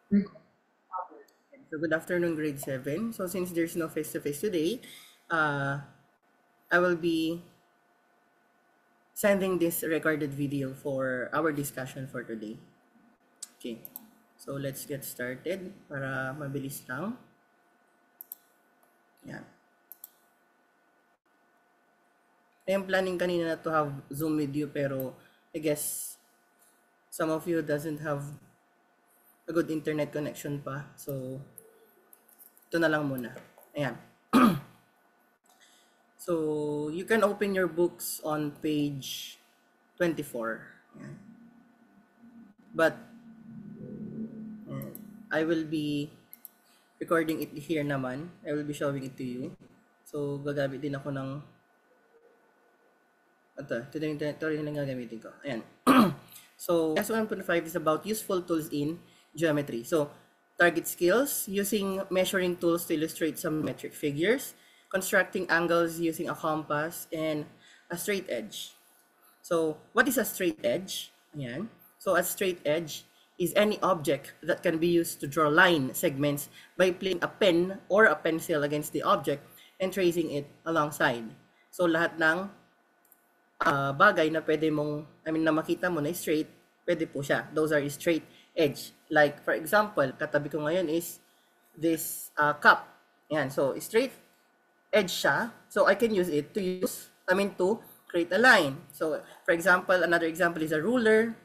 So good afternoon, grade 7. So since there's no face-to-face today, uh, I will be sending this recorded video for our discussion for today. Okay, so let's get started para mabilis lang. Yeah. I am planning kanina to have Zoom with you pero I guess some of you doesn't have a good internet connection pa. So ito na lang muna. Ayan. So you can open your books on page 24. Ayan. But I will be recording it here naman. I will be showing it to you. So, gagamit din ako ng ito rin yung gagamitin ko. Ayan. So, lesson 1.5 is about useful tools in geometry. So, target skills, using measuring tools to illustrate some metric figures, constructing angles using a compass, and a straight edge. So, what is a straight edge? Ayan. So, a straight edge is any object that can be used to draw line segments by playing a pen or a pencil against the object and tracing it alongside. So, lahat ng bagay na pwede mong, na makita mo na straight, pwede po siya. Those are straight edge. Like, for example, katabi ko ngayon is this cup. Ayan. So, straight edge siya. So, I can use it to create a line. So, for example, another example is a ruler.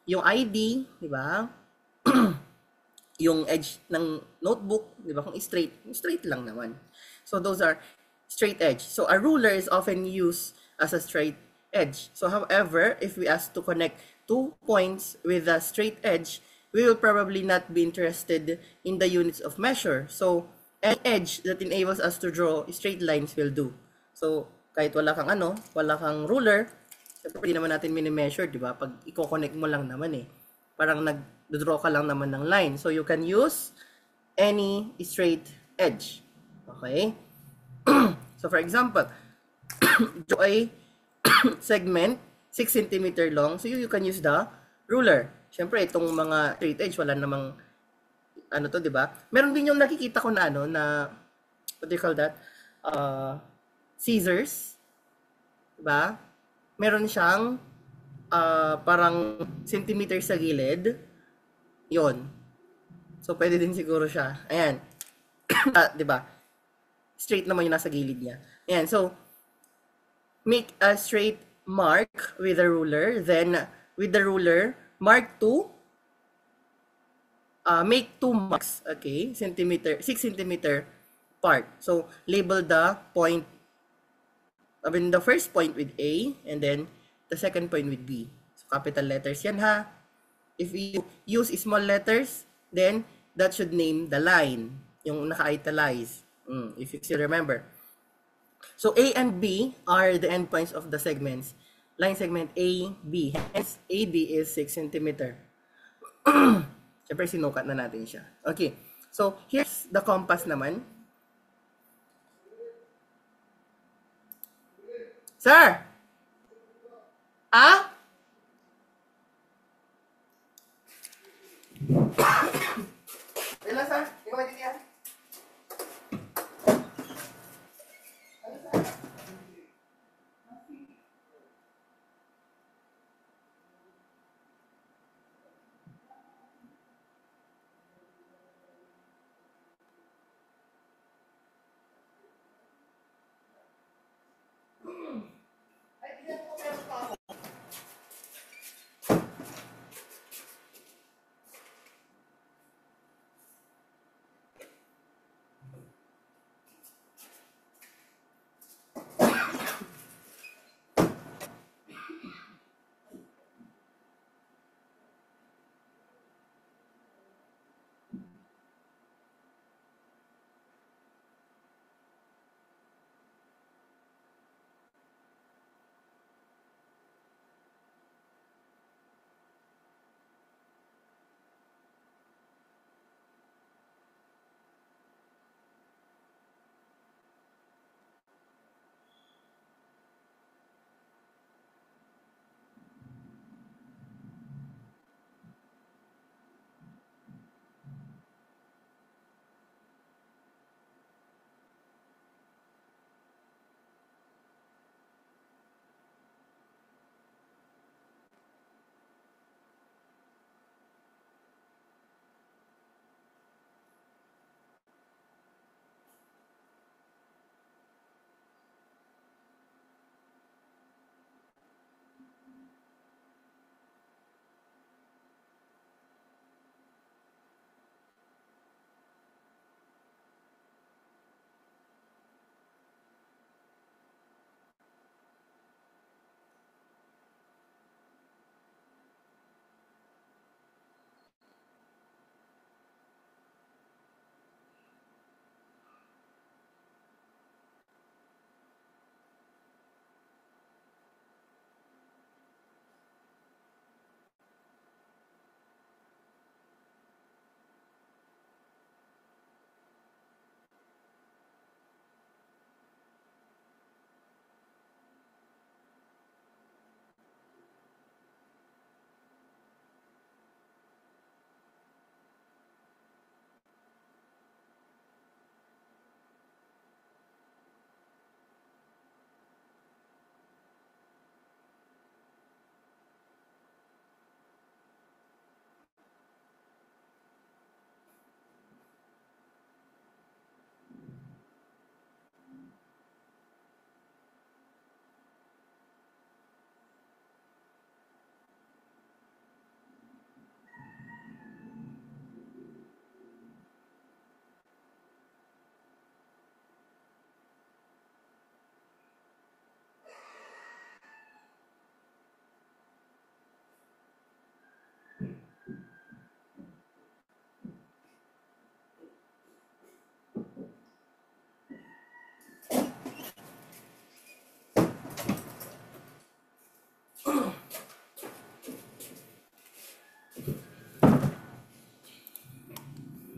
Yung ID, di ba? Yung edge ng notebook, di ba? Kung straight lang naman. So, those are straight edge. So, a ruler is often used as a straight edge. So, however, if we ask to connect 2 points with a straight edge, we will probably not be interested in the units of measure. So, any edge that enables us to draw straight lines will do. So, kahit wala kang ruler, siyempre hindi naman natin mini-measure, di ba? Pag i-connect mo lang naman parang nag-draw ka lang naman ng line. So, you can use any straight edge. Okay? So, for example, draw a segment 6 cm long. So, you can use the ruler. Siyempre, itong mga straight edge, wala namang di ba? Meron din yung nakikita ko na what do you call that? Scissors. Diba? Meron siyang parang centimeter sa gilid. Yon. So, pwede din siguro siya. Ayan. Diba? Straight naman yung nasa gilid niya. Ayan. So, make a straight mark with a ruler. Then, with the ruler, mark 2. Make 2 marks, okay, 6 centimeter part. So, label the point, the first point with A, and then the second point with B. So, capital letters yan ha. If you use small letters, then that should name the line, yung naka-italize, if you still remember. So, A and B are the endpoints of the segments. Line segment A, B. Hence, AB is 6 centimeter. Siyempre, sinukat na natin siya. Okay. So, here's the compass naman. Sir! Ah? Wala, sir. Hindi ko maintindihan.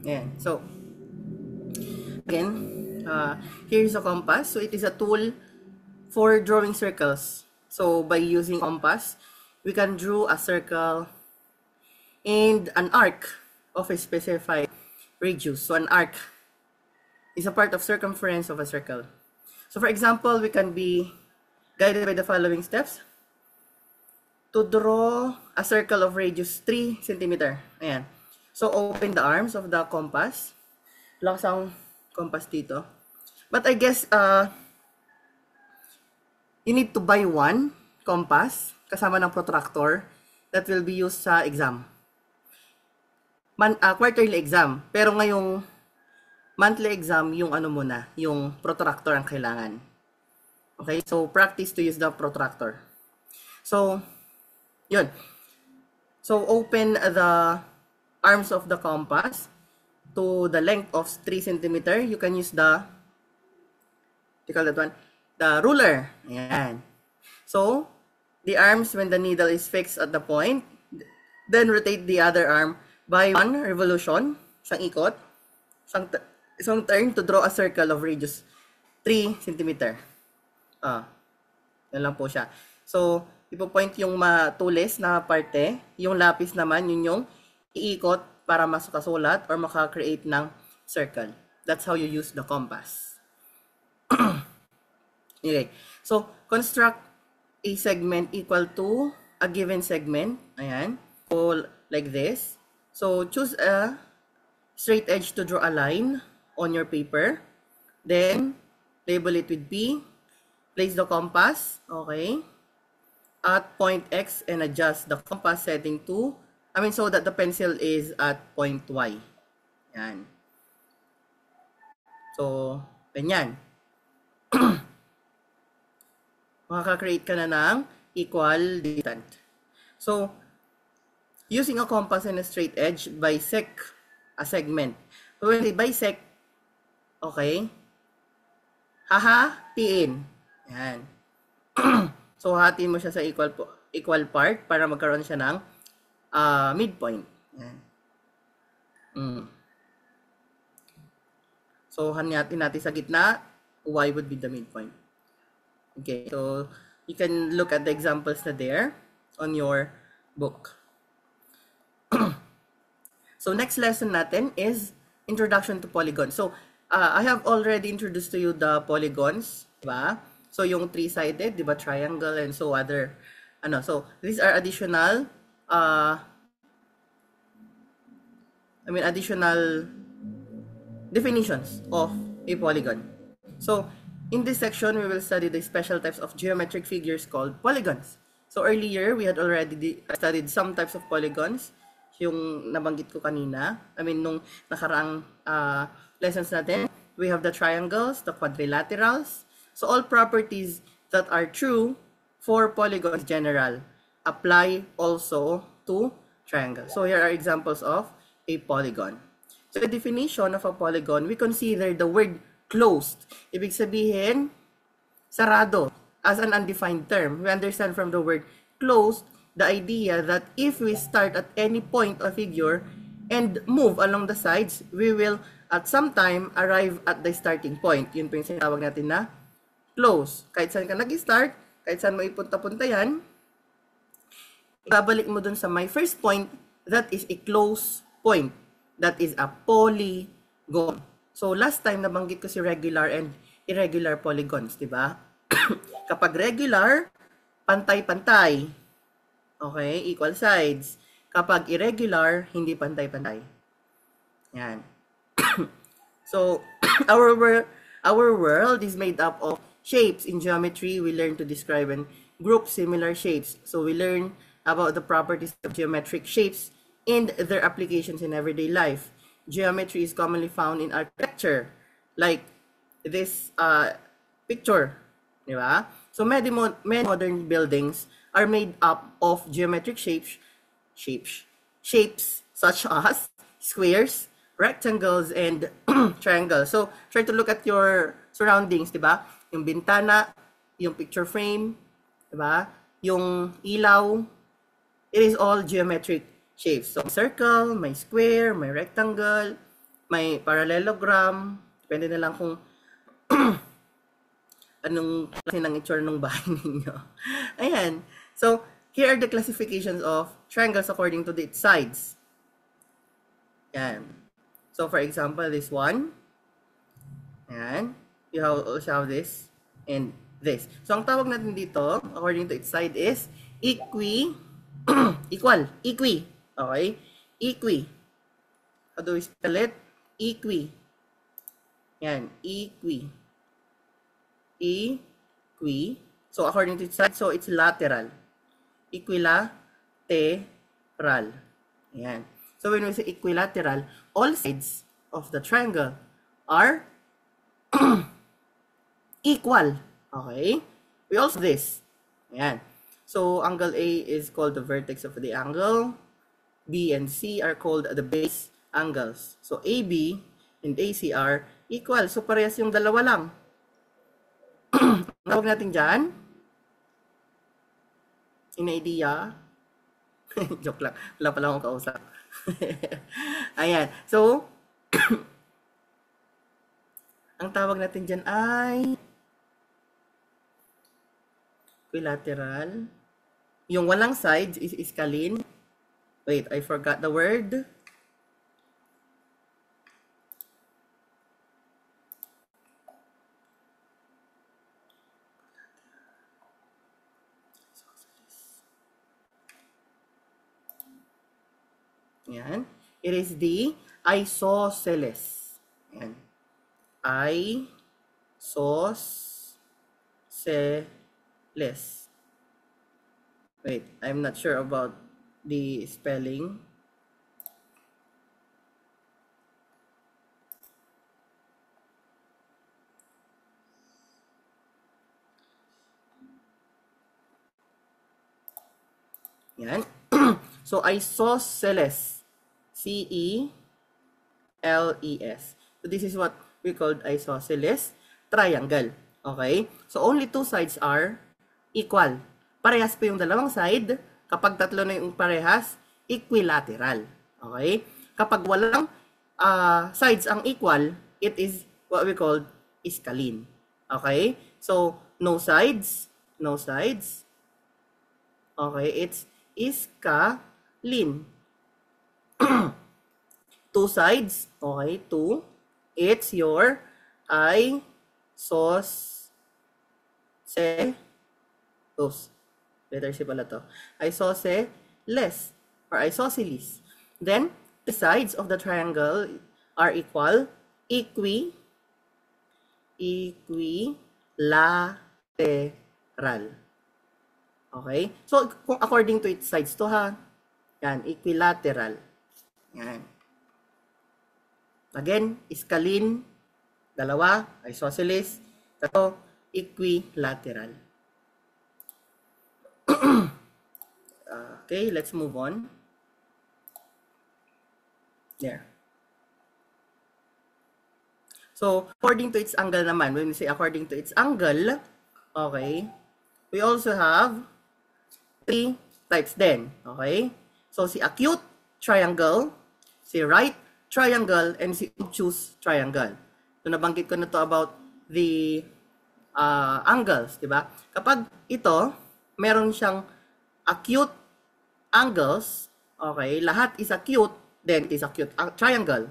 Ayan. So, again, here's a compass. So, it is a tool for drawing circles. So, by using compass, we can draw a circle and an arc of a specified radius. So, an arc is a part of circumference of a circle. So, for example, we can be guided by the following steps to draw a circle of radius 3 cm. Ayan. So, open the arms of the compass. Lakas ang compass dito. But I guess, you need to buy one compass kasama ng protractor that will be used sa exam. Quarterly exam. Pero ngayong monthly exam, yung ano muna, yung protractor ang kailangan. Okay? So, practice to use the protractor. So, yun. So, open the arms of the compass to the length of 3 cm. You can use the, you call that one, the ruler. Ayan. So, the arms when the needle is fixed at the point, then rotate the other arm by 1 revolution, isang ikot, isang turn to draw a circle of radius 3 cm. Yan lang po siya. So, ipo-point yung matulis na parte, yung lapis naman, yun yung iikot para makasulat or maka-create ng circle. That's how you use the compass. Okay. So, construct a segment equal to a given segment. Ayan. So, like this. So, choose a straight edge to draw a line on your paper. Then, label it with P. Place the compass. Okay. At point X and adjust the compass setting to, so that the pencil is at point Y. Yan. So, ganyan. Makaka-create ka na ng equal distance. So, using a compass and a straight edge, bisect a segment. So, when they bisect, okay, hahatiin. Yan. So, hatiin mo siya sa equal part para magkaroon siya ng midpoint. Yan. So, hanatin natin sa gitna, Y would be the midpoint. Okay, so you can look at the examples na there on your book. So, next lesson natin is Introduction to Polygons. So, I have already introduced to you the polygons, diba? So, yung three-sided, diba, triangle, and so other, so these are additional, additional definitions of a polygon. So, in this section, we will study the special types of geometric figures called polygons. So, earlier, we had already studied some types of polygons, yung nabanggit ko kanina. Nung nakaraang lessons natin, we have the triangles, the quadrilaterals. So, all properties that are true for polygons general apply also to triangles. So, here are examples of a polygon. So, the definition of a polygon, we consider the word closed. Ibig sabihin, sarado as an undefined term. We understand from the word closed the idea that if we start at any point of figure and move along the sides, we will at some time arrive at the starting point. Yun po yung sinawag natin na close. Kahit saan ka nag-start, kahit saan mo ipunta-punta yan, ibabalik mo dun sa my first point, that is a close point. That is a polygon. So, last time nabanggit ko si regular and irregular polygons, di ba? Kapag regular, pantay-pantay. Okay, equal sides. Kapag irregular, hindi pantay-pantay. Yan. So, our world is made up of shapes. In geometry, we learn to describe and group similar shapes. So, we learn about the properties of geometric shapes and their applications in everyday life. Geometry is commonly found in architecture, like this picture, di ba? So, many modern buildings are made up of geometric shapes such as squares, rectangles, and triangles. So, try to look at your surroundings, di ba? Yung bintana, yung picture frame, di ba? Yung ilaw, it is all geometric shapes. So, my circle, my square, my rectangle, may parallelogram, depende na lang kung anong klase ng itsura ng bahay ninyo. Ayan. So, here are the classifications of triangles according to its sides. Ayan. So, for example, this one. Ayan. You also have this and this. So, ang tawag natin dito, according to its side is equal. Okay? Equi. How do we spell it? Equi. Yan. Equi. So, according to its side, so it's lateral. Equilateral. Yan. So, when we say equilateral, all sides of the triangle are equal. Okay? We also this. Ayan. So, angle A is called the vertex of the angle. B and C are called the base angles. So, AB and AC are equal. So, parehas yung dalawa lang. Tawag natin dyan. Sino idea? Joke lang. Wala pala akong kausap. Ayan. So, ang tawag natin dyan ay equilateral. Yung walang sides is iskalin. Wait, I forgot the word. Yan. It is the isosceles. Yan. Isosceles. Wait, I'm not sure about the spelling. Yan. So, isosceles. C-E-L-E-S. So, this is what we called isosceles triangle. Okay? So, only two sides are equal. Parehas pa yung dalawang side. Kapag tatlo na yung parehas, equilateral. Okay? Kapag walang sides ang equal, it is what we call iskalin. Okay? So, no sides. No sides. Okay? It's iskalin. Two sides. Okay? Two. It's your isosceles. Letter C pala to. Isosceles or isosceles. Then, the sides of the triangle are equal. Equilateral. Okay? So, kung according to its sides to ha. Yan, equilateral. Yan. Again, iskalin. Dalawa, isosceles. Tatlo, equilateral. Okay, let's move on. There. So, according to its angle naman, when we say according to its angle, okay, we also have three types then. Okay? So, si acute triangle, si right triangle, and si obtuse triangle. So, nabanggit ko na to about the angles, di ba? Kapag ito, meron siyang acute angles, okay, lahat is acute, then it is acute triangle.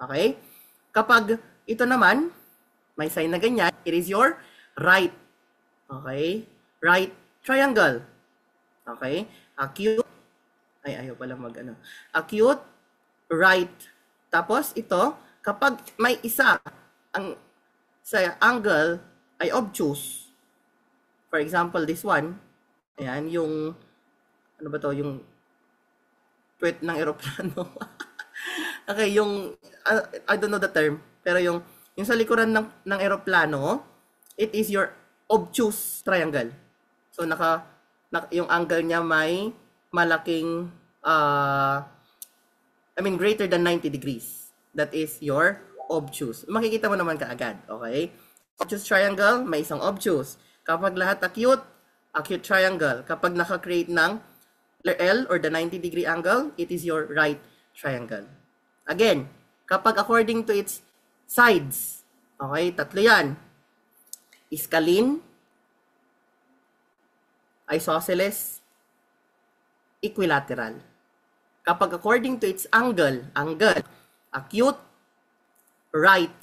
Okay? Kapag ito naman, may sign na ganyan, it is your right. Okay? Right triangle. Okay? Acute, ayaw pala acute, right. Tapos ito, kapag may isa, ang sa angle ay obtuse. For example, this one, ayan, yung, ano ba to, yung tweet ng eroplano. Okay, yung, I don't know the term, pero yung sa likuran ng eroplano, it is your obtuse triangle. So, yung angle niya may malaking, greater than 90 degrees. That is your obtuse. Makikita mo naman kaagad, okay? Obtuse triangle, may isang obtuse. Kapag lahat acute triangle. Kapag naka-create ng L or the 90 degree angle, it is your right triangle. Again, kapag according to its sides. Okay, tatlo yan. Scalene, isosceles, equilateral. Kapag according to its angle, acute, right,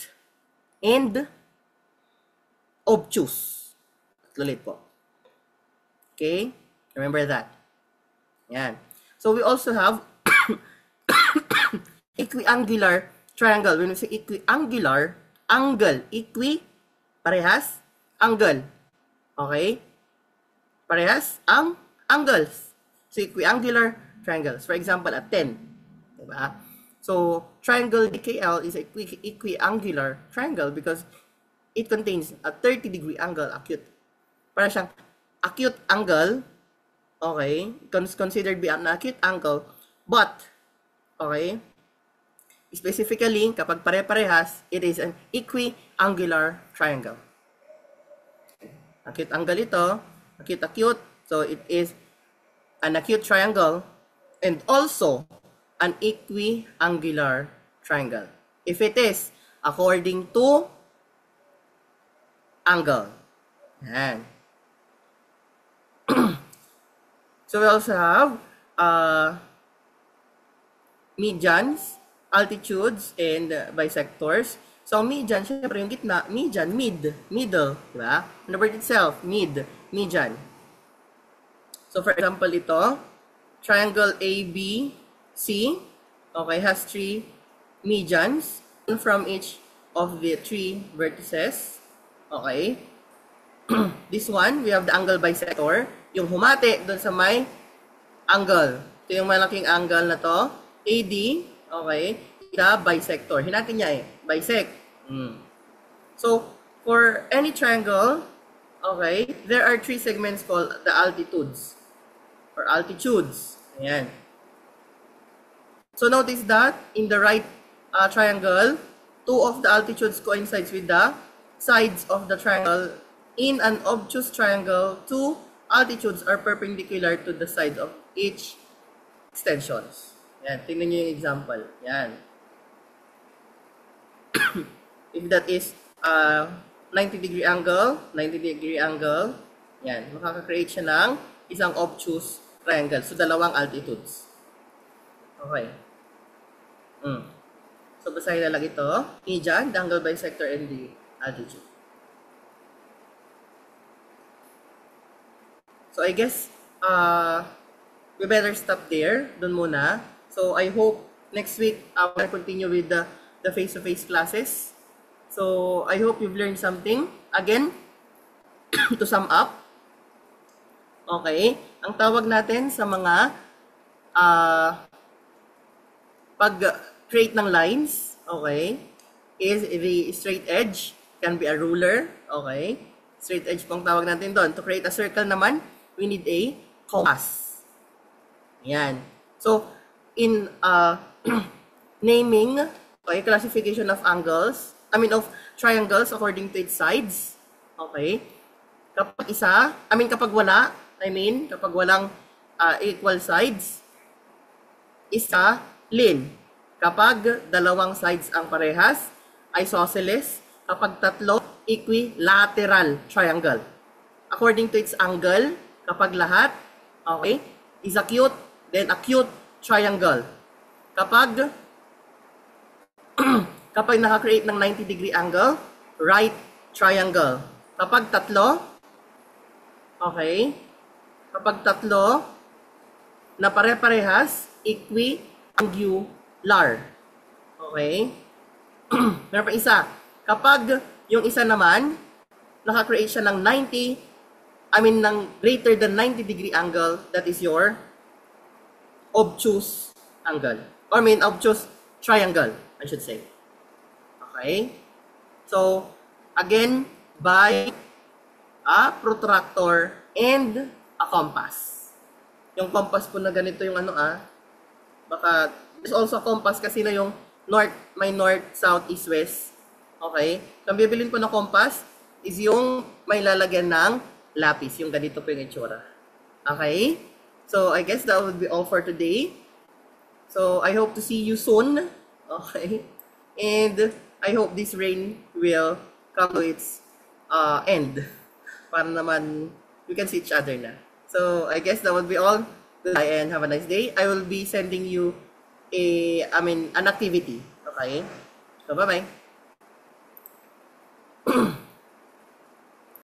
and obtuse. Ulit po. Okay? Remember that. Yan. So we also have equiangular triangle. When we say equiangular, angle, parehas, angle. Okay? Parehas ang angles. So equiangular triangles. For example, at 10. Diba? So triangle DKL is a equiangular triangle because it contains a 30-degree angle acute. Para siyang acute angle, okay, considered be an acute angle, but, okay, specifically, kapag pare-parehas, it is an equiangular triangle. Acute angle ito, acute, so it is an acute triangle, and also an equiangular triangle. If it is according to angle. Yan. So we also have medians, altitudes, and bisectors. So median, syempre yung gitna, median, middle, diba? The word itself, median. So for example, ito, triangle ABC, okay, has 3 medians, one from each of the 3 vertices. Okay. This one, we have the angle bisector. Yung humati doon sa may angle. Ito yung malaking angle na to. AD. Okay. The bisector. Hinati niya bisect. So, for any triangle, okay, there are 3 segments called the altitudes. Or altitudes. Ayan. So, notice that in the right triangle, 2 of the altitudes coincides with the sides of the triangle. In an obtuse triangle, 2 altitudes are perpendicular to the sides of each extensions. Yan, tingnan nyo yung example. Yan. If that is 90-degree angle, yan, makaka-create siya ng isang obtuse triangle. So, dalawang altitudes. Okay. So, basahin na lang ito. Median, the angle bisector, and the altitude. So I guess we better stop there, dun muna. So I hope next week we'll continue with the face-to-face classes. So I hope you've learned something. Again, to sum up, okay, ang tawag natin sa mga pag-create ng lines, okay, is the straight edge. Can be a ruler, okay? Straight edge pong tawag natin doon. To create a circle naman, we need a compass. Yan. So, in naming, okay, classification of angles, of triangles according to its sides, okay? Kapag walang equal sides, isa, line. Kapag dalawang sides ang parehas, isosceles. Kapag tatlo, equilateral triangle. According to its angle, kapag lahat, okay, is acute, then acute triangle. Kapag naka-create ng 90-degree angle, right triangle. Kapag tatlo, okay, na pare-parehas, equiangular. Okay? Meron pa isa. Kapag yung isa naman, naka-create siya ng ng greater than 90-degree angle, that is your obtuse angle. Obtuse triangle, I should say. Okay? So, again, by a protractor and a compass. Yung compass po na ganito yung baka, there's also a compass kasi na yung may north, south, east, west. Okay? So, ang bibilin po na compass is yung may lalagyan ng lapis. Yung ganito po yung itsura. Okay? So, I guess that would be all for today. So, I hope to see you soon. Okay? And I hope this rain will come to its end. Para naman, we can see each other na. So, I guess that would be all. Goodbye and have a nice day. I will be sending you an activity. Okay? So, bye-bye.